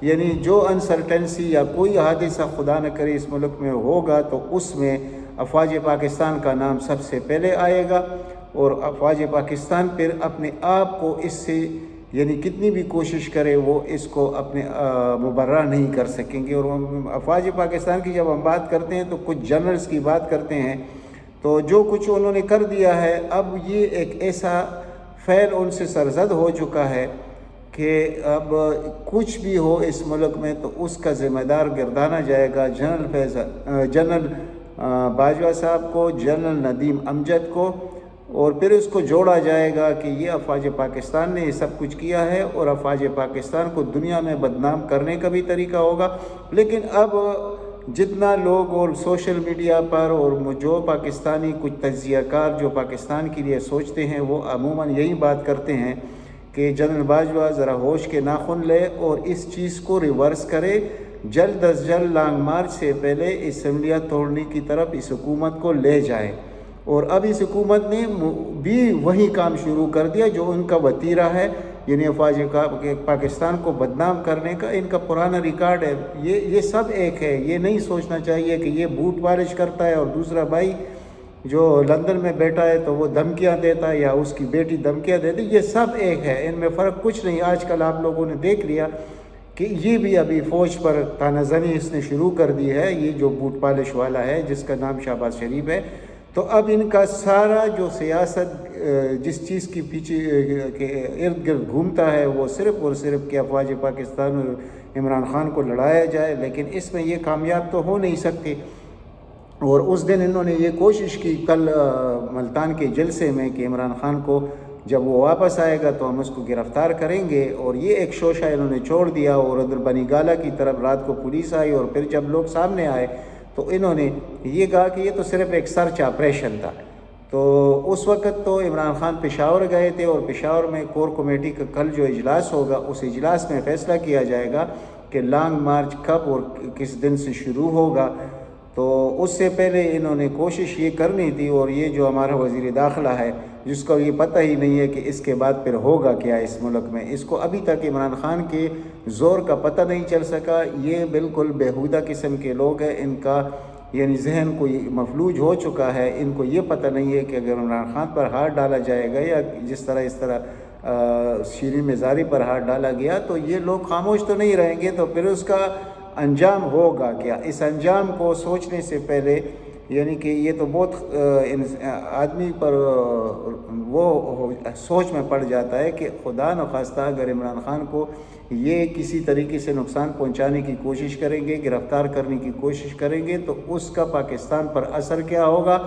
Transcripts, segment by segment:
یعنی جو انسرٹنسی یا کوئی حادثہ خدا نہ کرے اس ملک میں ہوگا تو اس میں افواج پاکستان کا نام سب سے پہلے آئے گا، اور افواج پاکستان پھر اپنے آپ کو اس سے یعنی کتنی بھی کوشش کرے وہ اس کو اپنے مبرہ نہیں کر سکیں گے۔ اور افواج پاکستان کی جب ہم بات کرتے ہیں تو کچھ جنرلز کی بات کرتے ہیں، تو جو کچھ انہوں نے کر دیا ہے اب یہ ایک ایسا فعل ان سے سرزد ہو چکا ہے کہ اب کچھ بھی ہو اس ملک میں تو اس کا ذمہ دار گردانا جائے گا جنرل باجوہ صاحب کو، جنرل ندیم امجد کو، اور پھر اس کو جوڑا جائے گا کہ یہ افواج پاکستان نے یہ سب کچھ کیا ہے، اور افواج پاکستان کو دنیا میں بدنام کرنے کا بھی طریقہ ہوگا۔ لیکن اب جتنا لوگ اور سوشل میڈیا پر اور جو پاکستانی کچھ تجزیہ کار جو پاکستان کے لیے سوچتے ہیں وہ عموماً یہی بات کرتے ہیں کہ جنرل باجوہ ذرا ہوش کے ناخن لے اور اس چیز کو ریورس کرے، جلد از جلد لانگ مارچ سے پہلے اسمبلیاں توڑنے کی طرف اس حکومت کو لے جائے۔ اور اب اس حکومت نے بھی وہی کام شروع کر دیا جو ان کا وتیرہ ہے، یعنی افواج پاکستان کو بدنام کرنے کا ان کا پرانا ریکارڈ ہے۔ یہ سب ایک ہے، یہ نہیں سوچنا چاہیے کہ یہ بوٹ پالش کرتا ہے اور دوسرا بھائی جو لندن میں بیٹھا ہے تو وہ دھمکیاں دیتا ہے یا اس کی بیٹی دھمکیاں دیتی، یہ سب ایک ہے، ان میں فرق کچھ نہیں۔ آج کل آپ لوگوں نے دیکھ لیا کہ یہ بھی ابھی فوج پر تانہ زنی اس نے شروع کر دی ہے، یہ جو بوٹ پالش والا ہے جس کا نام شہباز شریف ہے۔ تو اب ان کا سارا جو سیاست جس چیز کی پیچھے کے ارد گرد گھومتا ہے وہ صرف اور صرف کہ افواج پاکستان اور عمران خان کو لڑایا جائے، لیکن اس میں یہ کامیاب تو ہو نہیں سکتے۔ اور اس دن انہوں نے یہ کوشش کی کل ملتان کے جلسے میں کہ عمران خان کو جب وہ واپس آئے گا تو ہم اس کو گرفتار کریں گے، اور یہ ایک شوشہ انہوں نے چھوڑ دیا۔ اور ادھر بنی گالہ کی طرف رات کو پولیس آئی، اور پھر جب لوگ سامنے آئے تو انہوں نے یہ کہا کہ یہ تو صرف ایک سرچ آپریشن تھا۔ تو اس وقت تو عمران خان پشاور گئے تھے، اور پشاور میں کور کمیٹی کا کل جو اجلاس ہوگا اس اجلاس میں فیصلہ کیا جائے گا کہ لانگ مارچ کب اور کس دن سے شروع ہوگا۔ تو اس سے پہلے انہوں نے کوشش یہ کرنی تھی، اور یہ جو ہمارا وزیر داخلہ ہے جس کو یہ پتہ ہی نہیں ہے کہ اس کے بعد پھر ہوگا کیا اس ملک میں، اس کو ابھی تک عمران خان کے زور کا پتہ نہیں چل سکا۔ یہ بالکل بیہودہ قسم کے لوگ ہیں، ان کا یعنی ذہن کوئی مفلوج ہو چکا ہے، ان کو یہ پتہ نہیں ہے کہ اگر عمران خان پر ہاتھ ڈالا جائے گا یا جس طرح شیریں مزاری پر ہاتھ ڈالا گیا تو یہ لوگ خاموش تو نہیں رہیں گے، تو پھر اس کا انجام ہوگا کیا۔ اس انجام کو سوچنے سے پہلے یعنی کہ یہ تو بہت آدمی پر وہ سوچ میں پڑ جاتا ہے کہ خدا نخواستہ اگر عمران خان کو یہ کسی طریقے سے نقصان پہنچانے کی کوشش کریں گے، گرفتار کرنے کی کوشش کریں گے تو اس کا پاکستان پر اثر کیا ہوگا،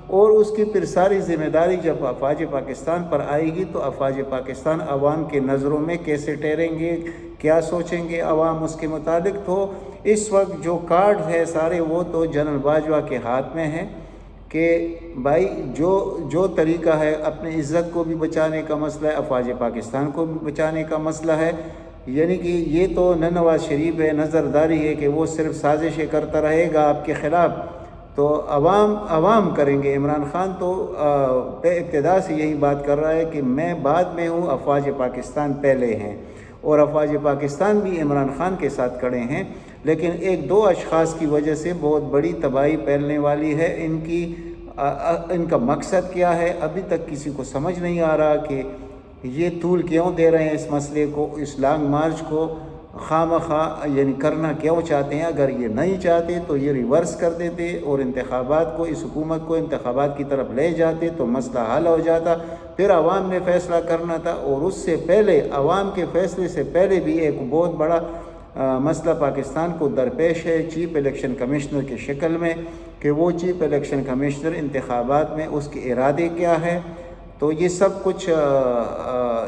اور اس کی پھر ساری ذمہ داری جب افواج پاکستان پر آئے گی تو افواج پاکستان عوام کے نظروں میں کیسے ٹھہریں گے، کیا سوچیں گے عوام اس کے متعلق۔ تو اس وقت جو کارڈ ہے سارے وہ تو جنرل باجوہ کے ہاتھ میں ہیں کہ بھائی جو طریقہ ہے اپنی عزت کو بھی بچانے کا مسئلہ ہے، افواج پاکستان کو بھی بچانے کا مسئلہ ہے، یعنی کہ یہ تو نہ نواز شریف ہے نظرداری ہے کہ وہ صرف سازشیں کرتا رہے گا آپ کے خلاف، تو عوام کریں گے۔ عمران خان تو ابتدا سے یہی بات کر رہا ہے کہ میں بعد میں ہوں، افواج پاکستان پہلے ہیں، اور افواج پاکستان بھی عمران خان کے ساتھ کھڑے ہیں، لیکن ایک دو اشخاص کی وجہ سے بہت بڑی تباہی پھیلنے والی ہے۔ ان کا مقصد کیا ہے ابھی تک کسی کو سمجھ نہیں آ رہا کہ یہ طول کیوں دے رہے ہیں اس مسئلے کو، اس لانگ مارچ کو خواہ یعنی کرنا کیوں چاہتے ہیں۔ اگر یہ نہیں چاہتے تو یہ ریورس کر دیتے اور انتخابات کو، اس حکومت کو انتخابات کی طرف لے جاتے تو مسئلہ حل ہو جاتا، پھر عوام نے فیصلہ کرنا تھا۔ اور اس سے پہلے عوام کے فیصلے سے پہلے بھی ایک بہت بڑا مسئلہ پاکستان کو درپیش ہے چیف الیکشن کمشنر کی شکل میں، کہ وہ چیف الیکشن کمشنر انتخابات میں اس کے ارادے کیا ہے۔ تو یہ سب کچھ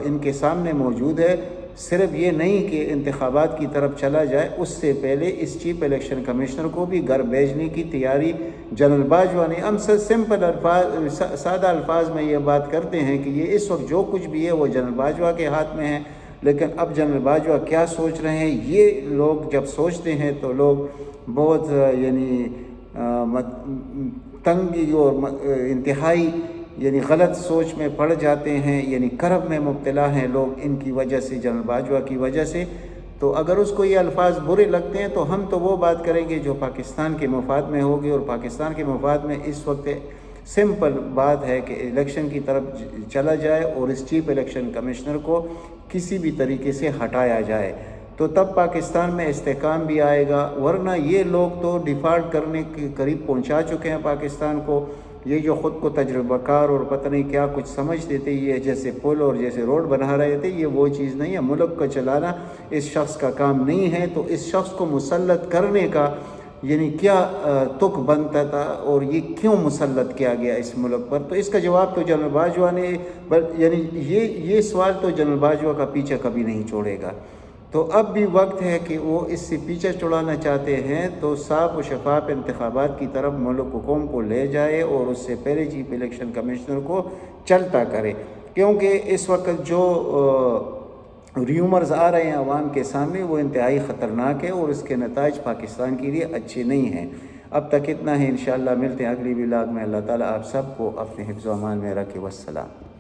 ان کے سامنے موجود ہے، صرف یہ نہیں کہ انتخابات کی طرف چلا جائے، اس سے پہلے اس چیف الیکشن کمشنر کو بھی گھر بھیجنے کی تیاری جنرل باجوہ نے۔ ہم سمپل الفاظ، سادہ الفاظ میں یہ بات کرتے ہیں کہ یہ اس وقت جو کچھ بھی ہے وہ جنرل باجوہ کے ہاتھ میں ہے، لیکن اب جنرل باجوہ کیا سوچ رہے ہیں، یہ لوگ جب سوچتے ہیں تو لوگ بہت یعنی تنگی اور انتہائی یعنی غلط سوچ میں پڑ جاتے ہیں، یعنی کرب میں مبتلا ہیں لوگ ان کی وجہ سے، جنرل باجوہ کی وجہ سے۔ تو اگر اس کو یہ الفاظ برے لگتے ہیں تو ہم تو وہ بات کریں گے جو پاکستان کے مفاد میں ہوگی، اور پاکستان کے مفاد میں اس وقت سمپل بات ہے کہ الیکشن کی طرف چلا جائے اور اس چیف الیکشن کمشنر کو کسی بھی طریقے سے ہٹایا جائے، تو تب پاکستان میں استحکام بھی آئے گا۔ ورنہ یہ لوگ تو ڈیفالٹ کرنے کے قریب پہنچا چکے ہیں پاکستان کو۔ یہ جو خود کو تجربہ کار اور پتہ نہیں کیا کچھ سمجھتے تھے، یہ جیسے پل اور جیسے روڈ بنا رہے تھے، یہ وہ چیز نہیں ہے۔ ملک کو چلانا اس شخص کا کام نہیں ہے، تو اس شخص کو مسلط کرنے کا یعنی کیا تک بنتا تھا، اور یہ کیوں مسلط کیا گیا اس ملک پر؟ تو اس کا جواب تو جنرل باجوہ نے یعنی یہ سوال تو جنرل باجوہ کا پیچھا کبھی نہیں چھوڑے گا۔ تو اب بھی وقت ہے کہ وہ اس سے پیچھا چھڑانا چاہتے ہیں تو صاف و شفاف انتخابات کی طرف ملک حکومت کو لے جائے، اور اس سے پہلے چیف الیکشن کمشنر کو چلتا کرے، کیونکہ اس وقت جو ریومرز آ رہے ہیں عوام کے سامنے وہ انتہائی خطرناک ہے، اور اس کے نتائج پاکستان کے لیے اچھے نہیں ہیں۔ اب تک اتنا ہے، انشاءاللہ ملتے ہیں اگلی ولاگ میں۔ اللہ تعالیٰ آپ سب کو اپنے حفظ و امان میں رکھے۔ والسلام۔